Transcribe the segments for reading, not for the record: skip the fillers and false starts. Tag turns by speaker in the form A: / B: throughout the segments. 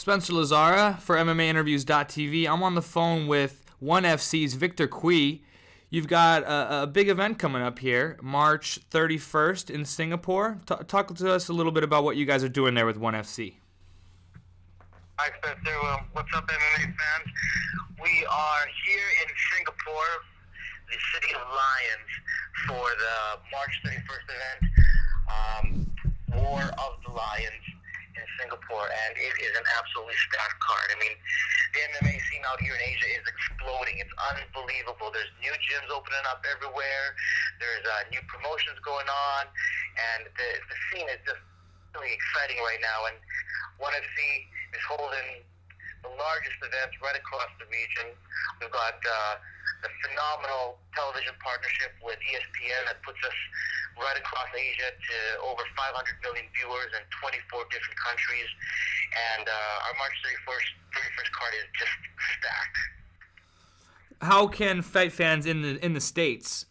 A: Spencer Lazara for MMAinterviews.tv. I'm on the phone with ONE FC's Victor Cui. You've got a big event coming up here, March 31st in Singapore. Talk to us a little bit about what you guys are doing there with ONE FC.
B: Hi, Spencer. Well, what's up, MMA fans? We are here in Singapore, the City of Lions, for the March 31st event, War of the Lions in Singapore, and it is an absolutely stacked card. I mean, the MMA scene out here in Asia is exploding. It's unbelievable. There's new gyms opening up everywhere. There's new promotions going on, and the scene is just really exciting right now. And ONE FC is holding the largest events right across the region. We've got a phenomenal television partnership with ESPN that puts us right across Asia to over 500 million viewers in 24 different countries. And our March 31st card is just stacked.
A: How can fight fans in the States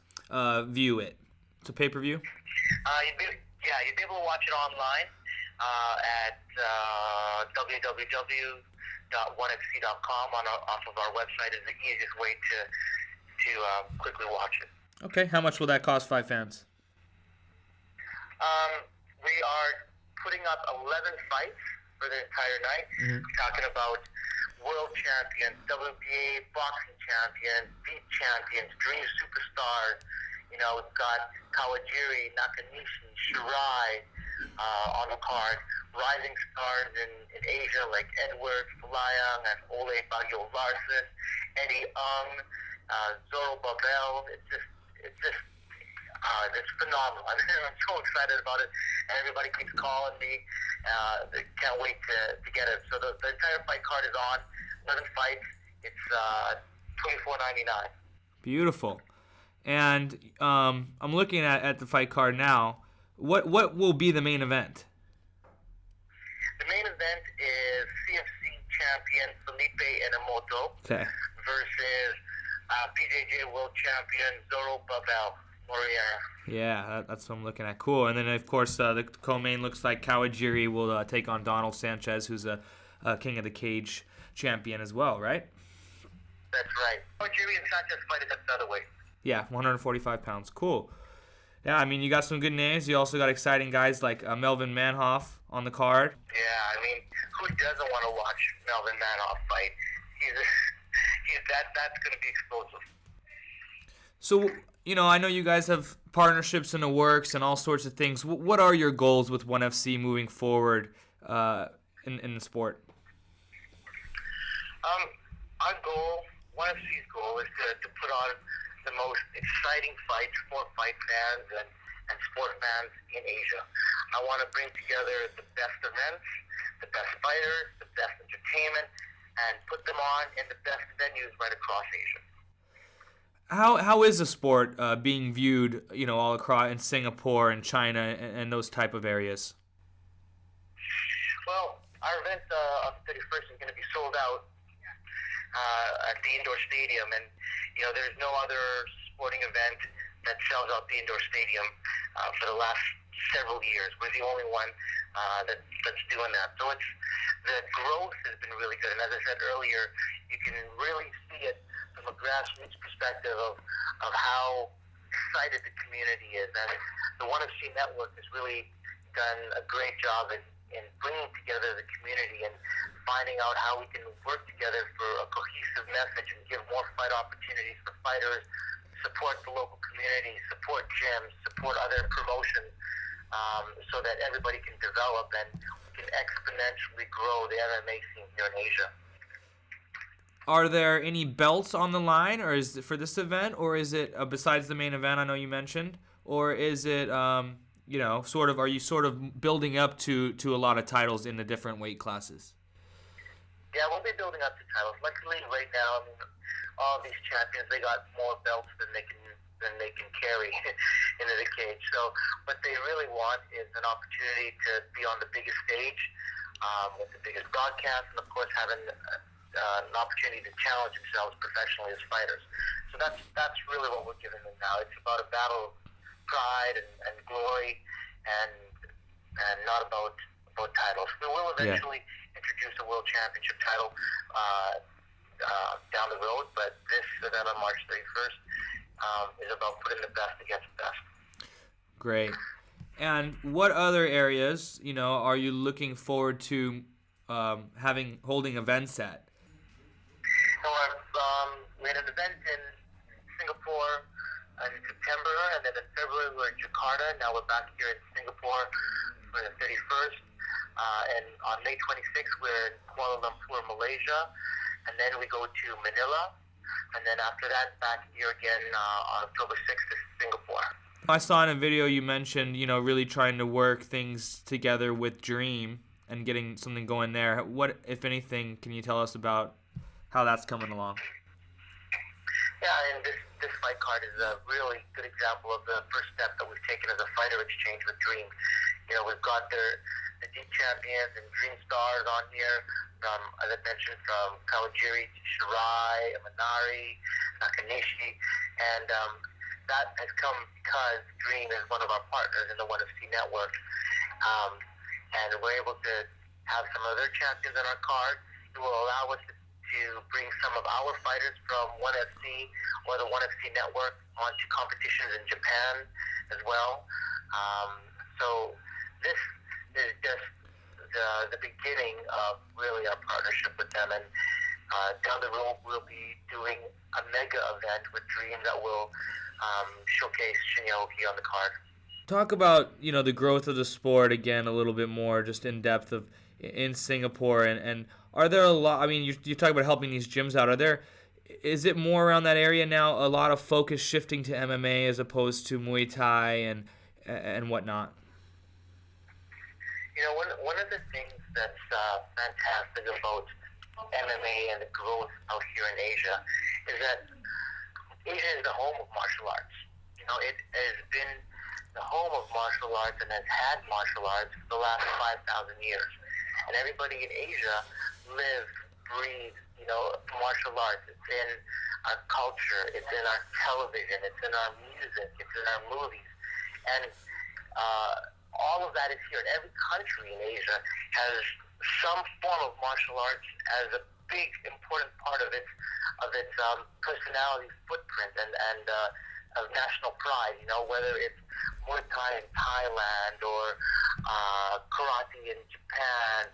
A: view it? It's a pay-per-view?
B: You'd be able to watch it online at www.onefc.com off of our website is the easiest way to quickly watch it.
A: Okay, how much will that cost fight fans?
B: We are putting up 11 fights for the entire night. Mm-hmm. Talking about world champions, WBA boxing champions, beat champions, dream superstars. You know, we've got Kawajiri, Nakanishi, Shirai on the card. Rising stars in Asia like Edward Falayang and Ole Bagyo Larson, Eddie Zoro Babel. It's phenomenal. I'm so excited about it, and everybody keeps calling me. They can't wait to get it. So the entire fight card is on. 11 fights. It's $24.99.
A: Beautiful. And I'm looking at the fight card now. What will be the main event?
B: The main event is CFC champion Felipe Inamoto versus PJJ world champion Zoro Babel Moriera.
A: Yeah, that's what I'm looking at. Cool. And then, of course, the co-main looks like Kawajiri will take on Donald Sanchez, who's a King of the Cage champion as well, right?
B: That's right. Kawajiri and Sanchez fight at featherweight.
A: Yeah, 145 pounds. Cool. Yeah, I mean, you got some good names. You also got exciting guys like Melvin Manhoef on the card.
B: Yeah, I mean, who doesn't want to watch Melvin Manhoef fight? That's going to be explosive.
A: So, you know, I know you guys have partnerships in the works and all sorts of things. What are your goals with ONE FC moving forward in the sport?
B: Our goal, ONE FC's goal, is to put on the most exciting fights for fight fans and sport fans in Asia. I want to bring together the best events, the best fighters, the best entertainment, and put them on in the best venues right across Asia.
A: How is the sport being viewed, you know, all across in Singapore and China and those type of areas?
B: Well, our event on the 31st is going to be sold out at the indoor stadium, and you know, there's no other sporting event that sells out the indoor stadium for the last several years. We're the only one that's doing that. So the growth has been really good, and as I said earlier, you can really see it from a grassroots perspective of how excited the community is. And the ONE FC Network has really done a great job in bringing together the community and finding out how we can work together for a cohesive message and give more fight opportunities for fighters, support the local community, support gyms, support other promotions, so that everybody can develop and we can exponentially grow the MMA scene here in Asia.
A: Are there any belts on the line, or is it for this event, or is it besides the main event I know you mentioned, or is it you know, are you building up to a lot of titles in the different weight classes?
B: Yeah, we'll be building up to titles. Luckily, right now, I mean, all of these champions, they got more belts than they can carry into the cage. So what they really want is an opportunity to be on the biggest stage with the biggest broadcast, and of course having an opportunity to challenge themselves professionally as fighters. So that's really what we're giving them now. It's about a battle of pride and glory, and not about titles. We will eventually introduce a world championship title down the road, but this event on March 31st is about putting the best against the best.
A: Great. And what other areas, are you looking forward to holding events at?
B: So we had an event in Singapore in September, and then in February we were in Jakarta. Now we're back here in Singapore for the 31st. And on May 26th, we're in Kuala Lumpur, Malaysia. And then we go to Manila. And then after that, back here again on October 6th to Singapore.
A: I saw in a video you mentioned, really trying to work things together with Dream and getting something going there. What, if anything, can you tell us about how that's coming along?
B: Yeah, and this fight card is a really good example of the first step that we've taken as a fighter exchange with Dream. We've got the Deep Champions and Dream Stars on here, as I mentioned, from Kawajiri to Shirai, Imanari, Nakanishi, and that has come because Dream is one of our partners in the ONE FC network, and we're able to have some other champions on our card. It will allow us to bring some of our fighters from ONE FC or the ONE FC network onto competitions in Japan as well. So this is just the beginning of really our partnership with them, and down the road we'll be doing a mega event with Dream that will showcase Shinya Oki on the card.
A: Talk about the growth of the sport again a little bit more, just in depth in Singapore, and are there a lot? I mean, you talk about helping these gyms out. Is it more around that area now? A lot of focus shifting to MMA as opposed to Muay Thai and whatnot.
B: One of the things that's fantastic about MMA and the growth out here in Asia is that Asia is the home of martial arts. It has been the home of martial arts and has had martial arts for the last 5,000 years. And everybody in Asia lives, breathes, martial arts. It's in our culture. It's in our television. It's in our music. It's in our movies. And all of that is here. And every country in Asia has some form of martial arts as a big, important part of its personality footprint and of national pride. Whether it's Muay Thai in Thailand or karate in Japan,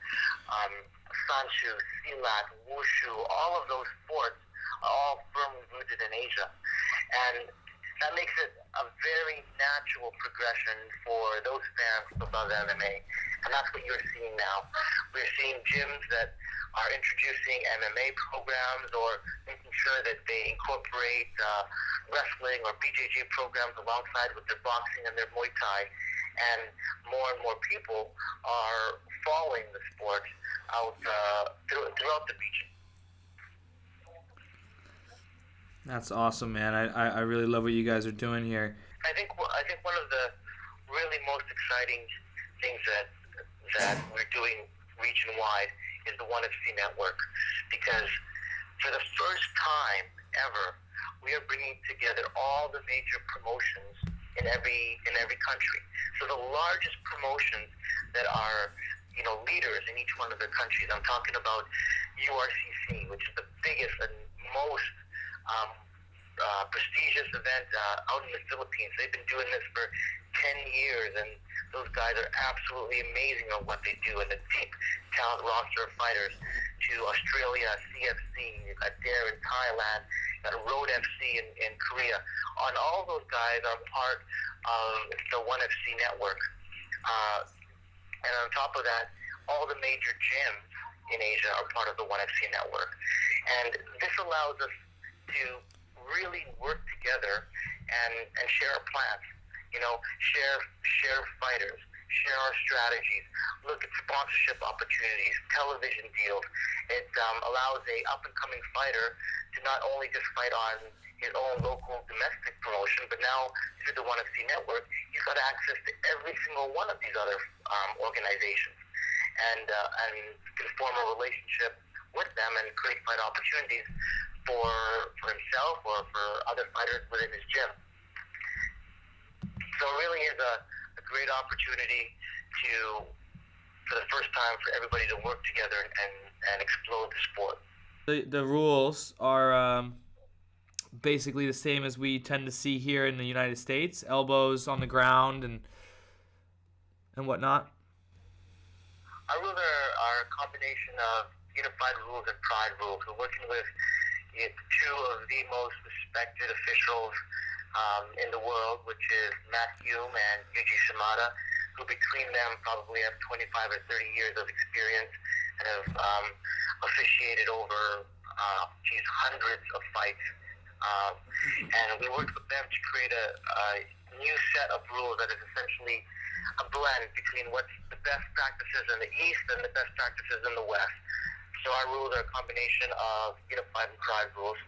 B: Sanshu, Silat, Wushu, all of those sports are all firmly rooted in Asia. And that makes it a very natural progression for those fans to love MMA. And that's what you're seeing now. We're seeing gyms that are introducing MMA programs or making sure that they incorporate wrestling or BJJ programs alongside with their boxing and their Muay Thai. And more people are following the sport out throughout the region.
A: That's awesome, man. I really love what you guys are doing here.
B: I think one of the really most exciting things that we're doing region-wide is the ONE FC network, because for the first time ever, we are bringing together all the major promotions in every country. So the largest promotions that are leaders in each one of their countries. I'm talking about URCC, which is the biggest and most prestigious event out in the Philippines. They've been doing this for 10 years, and those guys are absolutely amazing on what they do, and the deep talent roster of fighters. To Australia, CFC, you've got Dare in Thailand, you've got Road FC in Korea. All those guys are part of the ONE FC network. And on top of that, all the major gyms in Asia are part of the ONE FC network. And this allows us to really work together and share our plans, share fighters, share our strategies, look at sponsorship opportunities, television deals. It allows a up-and-coming fighter to not only just fight on his own local domestic promotion, but now through the ONE FC network, he's got access to every single one of these other organizations, and can form a relationship with them and create fight opportunities for himself or for other fighters within his gym. So it really is a great opportunity to for the first time for everybody to work together and explode the sport.
A: The rules are basically the same as we tend to see here in the United States. Elbows on the ground and whatnot.
B: Our rules are a combination of unified rules and pride rules. We're working with two of the most respected officials in the world, which is Matt Hume and Yuji Shimada, who between them probably have 25 or 30 years of experience and have officiated over hundreds of fights. And we worked with them to create a new set of rules that is essentially a blend between what's the best practices in the East and the best practices in the West. So our rules are a combination of unified and pride rules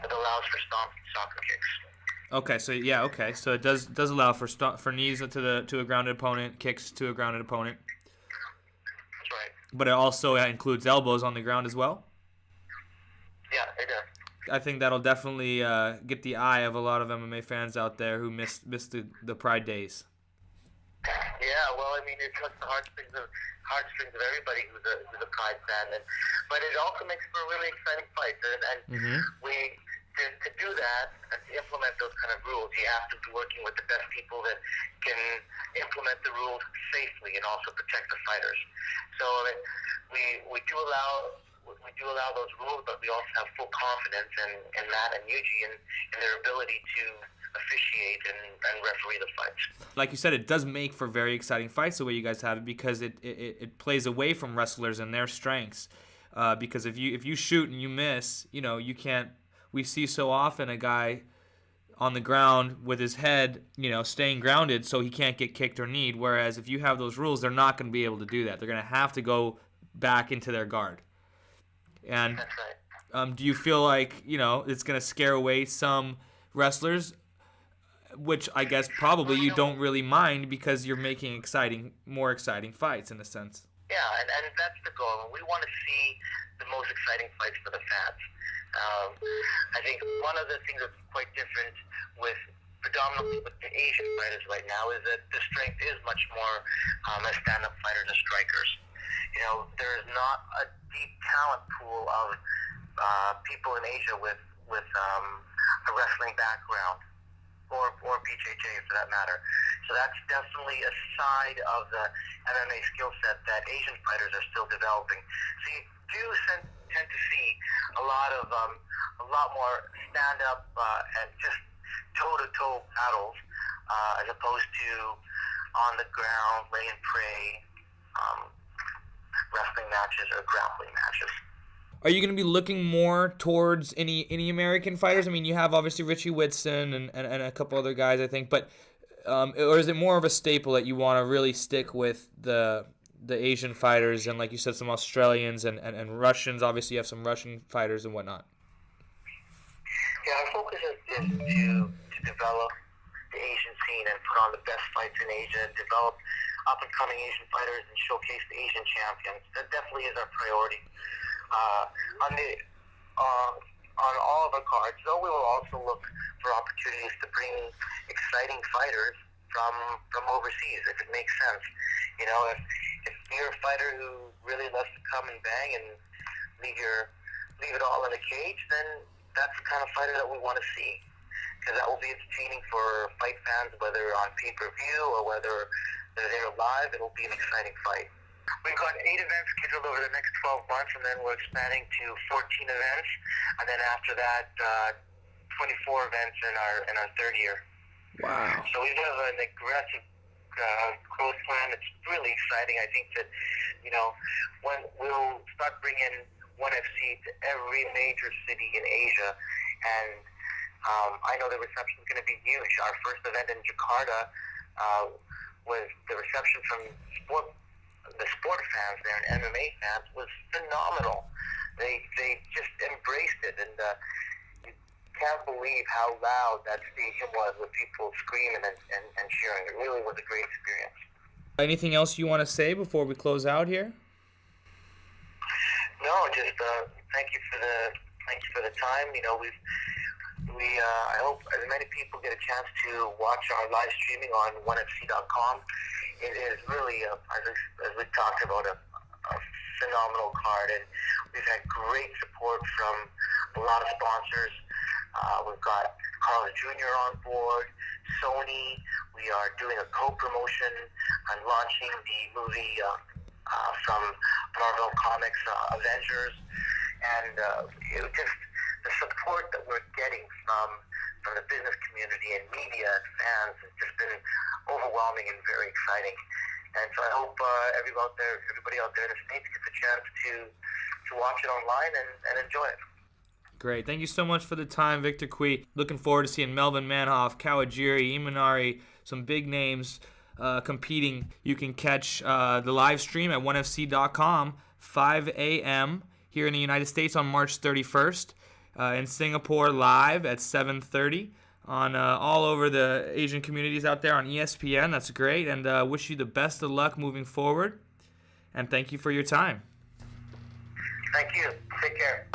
B: that allows for stomps and soccer kicks.
A: Okay, so yeah, okay, so it does allow for knees to a grounded opponent, kicks to a grounded opponent.
B: That's right.
A: But it also includes elbows on the ground as well.
B: Yeah, it does.
A: I think that'll definitely get the eye of a lot of MMA fans out there who missed the Pride days.
B: Yeah, well, I mean, it touched the heartstrings of everybody who's a Pride fan, but it also makes for really exciting fights. And we to do that and to implement those kind of rules, you have to be working with the best people that can implement the rules safely and also protect the fighters. So we do allow those rules, but we also have full confidence in Matt and Yuji and their ability to officiate and referee the fights.
A: Like you said, it does make for very exciting fights the way you guys have it, because it plays away from wrestlers and their strengths. Because if you shoot and you miss, you can't. We see so often a guy on the ground with his head, staying grounded so he can't get kicked or kneed. Whereas if you have those rules, they're not going to be able to do that. They're going to have to go back into their guard. And
B: That's right.
A: do you feel like, it's going to scare away some wrestlers, which I guess probably you don't really mind because you're making more exciting fights in a sense?
B: Yeah, and that's the goal. We want to see the most exciting fights for the fans. I think one of the things that's quite different predominantly with the Asian fighters right now is that the strength is much more as stand-up fighters and strikers. There's not a deep talent pool of people in Asia with a wrestling background, or BJJ for that matter. So that's definitely a side of the MMA skill set that Asian fighters are still developing. So you do tend to see a lot more stand-up and just toe-to-toe battles as opposed to on the ground, lay and pray wrestling matches or grappling matches.
A: Are you going to be looking more towards any American fighters? I mean, you have obviously Richie Whitson and a couple other guys, I think, but or is it more of a staple that you want to really stick with the Asian fighters and, like you said, some Australians and Russians? Obviously, you have some Russian fighters and whatnot.
B: Yeah, our focus is to develop the Asian scene and put on the best fights in Asia and develop up-and-coming Asian fighters and showcase the Asian champions. That definitely is our priority. On all of our cards, though, we will also look for opportunities to bring exciting fighters from overseas, if it makes sense. If you're a fighter who really loves to come and bang and leave it all in a cage, then that's the kind of fighter that we want to see, because that will be entertaining for fight fans, whether on pay-per-view or whether they're there live. It'll be an exciting fight. We've got 8 events scheduled over the next 12 months, and then we're expanding to 14 events, and then after that, 24 events in our third year.
A: Wow.
B: So we have an aggressive growth plan. It's really exciting. I think that, when we'll start bringing ONE FC to every major city in Asia, and I know the reception is going to be huge. Our first event in Jakarta was the reception from the sport fans there and MMA fans was phenomenal. They just embraced it, and you can't believe how loud that stadium was with people screaming and cheering. It really was a great experience.
A: Anything else you want to say before we close out here?
B: No, just thank you for the time. I hope as many people get a chance to watch our live streaming on onefc.com, it is really, as we talked about, a phenomenal card, and we've had great support from a lot of sponsors. We've got Carl Jr. on board, Sony. We are doing a co-promotion and launching the movie from Marvel Comics, Avengers, and just the support that we're getting from the business community and media and fans has just been overwhelming and very exciting. And so I hope everybody out there in the States gets a chance to watch it online and enjoy it.
A: Great. Thank you so much for the time, Victor Cui. Looking forward to seeing Melvin Manhoef, Kawajiri, Imanari, some big names competing. You can catch the live stream at 1fc.com, 5 a.m. here in the United States on March 31st. In Singapore live at 7:30 on all over the Asian communities out there on ESPN. That's great, and wish you the best of luck moving forward. And thank you for your time.
B: Thank you. Take care.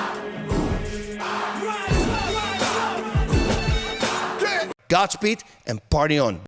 C: Godspeed and party on.